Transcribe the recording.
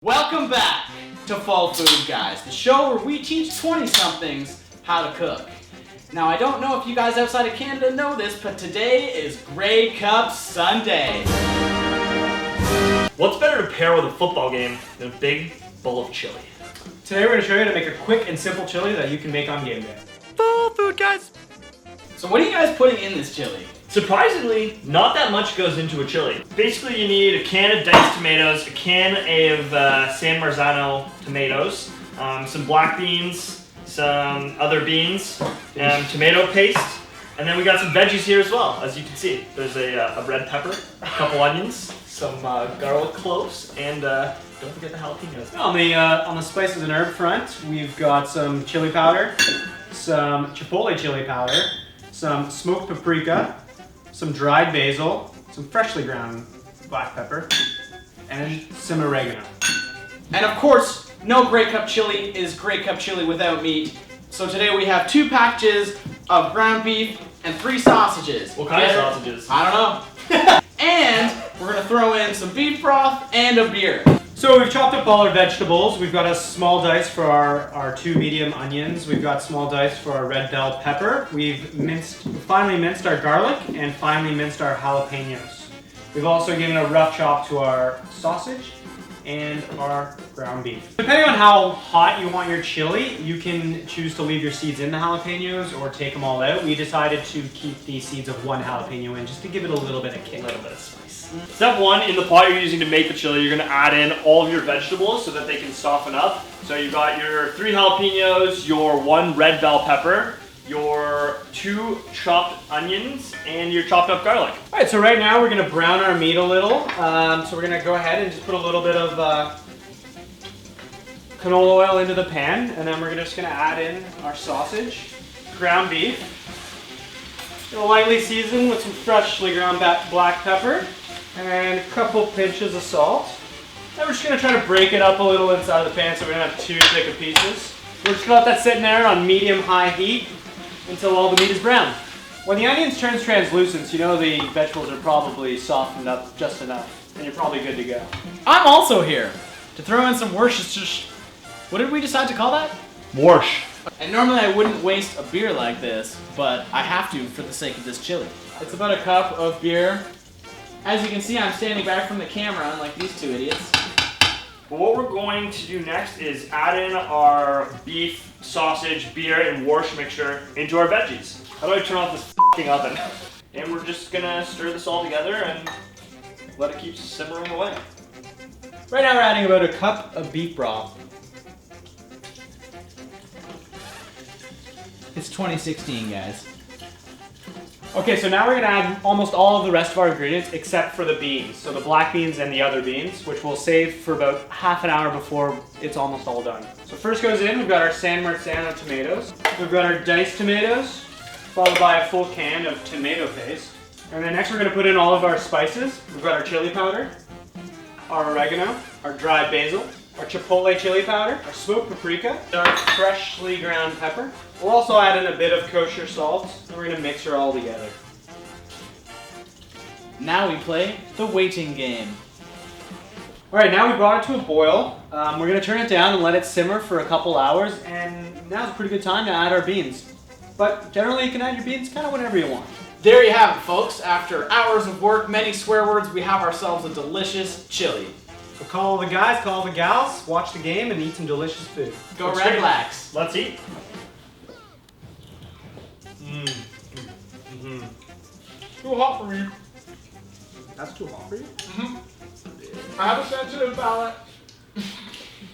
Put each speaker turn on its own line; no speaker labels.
Welcome back to Fall Food Guys, the show where we teach 20-somethings how to cook. Now, I don't know if you guys outside of Canada know this, but today is Grey Cup Sunday.
What's better to pair with a football game than a big bowl of chili?
Today we're going to show you how to make a quick and simple chili that you can make on game day.
Fall Food Guys!
So what are you guys putting in this chili?
Surprisingly, not that much goes into a chili. Basically, you need a can of diced tomatoes, a can of San Marzano tomatoes, some black beans, some other beans, tomato paste, and then we got some veggies here as well, as you can see. There's a red pepper, a couple onions, some garlic cloves, and don't forget the jalapenos.
On the spices and herb front, we've got some chili powder, some Chipotle chili powder, some smoked paprika, some dried basil, some freshly ground black pepper, and some oregano.
And of course, no Grey Cup chili is Grey Cup chili without meat. So today we have 2 packages of ground beef and 3 sausages.
What kind of sausages?
I don't know. And we're gonna throw in some beef broth and a beer.
So we've chopped up all our vegetables. We've got a small dice for our 2 medium onions. We've got small dice for our red bell pepper. We've finely minced our garlic and finely minced our jalapenos. We've also given a rough chop to our sausage and our ground beef. Depending on how hot you want your chili, you can choose to leave your seeds in the jalapenos or take them all out. We decided to keep the seeds of 1 jalapeno in just to give it a little bit of kick.
A little bit of spice. Step 1, in the pot you're using to make the chili, you're going to add in all of your vegetables so that they can soften up. So you've got your 3 jalapenos, your 1 red bell pepper, your 2 chopped onions, and your chopped up garlic.
All right, so right now we're going to brown our meat a little. So we're going to go ahead and just put a little bit of canola oil into the pan, and then we're just going to add in our sausage, ground beef, lightly seasoned with some freshly ground black pepper, and a couple pinches of salt. Then we're just going to try to break it up a little inside the pan so we don't have too thick of pieces. We're just going to let that sit in there on medium-high heat until all the meat is brown. When the onions turns translucent, you know the vegetables are probably softened up just enough, and you're probably good to go.
I'm also here to throw in some Worcestershire. What did we decide to call that?
Warsh.
And normally I wouldn't waste a beer like this, but I have to for the sake of this chili. It's about a cup of beer. As you can see, I'm standing back from the camera unlike these 2 idiots.
Well, what we're going to do next is add in our beef, sausage, beer, and warsh mixture into our veggies. How do I turn off this f***ing oven? And we're just gonna stir this all together and let it keep simmering away.
Right now we're adding about a cup of beef broth.
It's 2016, guys.
Okay, so now we're going to add almost all of the rest of our ingredients except for the beans. So the black beans and the other beans, which we'll save for about half an hour before it's almost all done. So first goes in, we've got our San Marzano tomatoes. We've got our diced tomatoes, followed by a full can of tomato paste. And then next we're going to put in all of our spices. We've got our chili powder, our oregano, our dried basil, our Chipotle chili powder, our smoked paprika, our freshly ground pepper. We'll also add in a bit of kosher salt, and we're going to mix her all together.
Now we play the waiting game.
Alright, now we brought it to a boil. We're going to turn it down and let it simmer for a couple hours, and now's a pretty good time to add our beans. But generally you can add your beans kind of whenever you want.
There you have it, folks. After hours of work, many swear words, we have ourselves a delicious chili.
So call the guys, call the gals, watch the game, and eat some delicious food.
Go
Looks
Red
great.
Blacks.
Let's eat.
Too hot for me.
That's too hot for you?
I have a sensitive palate.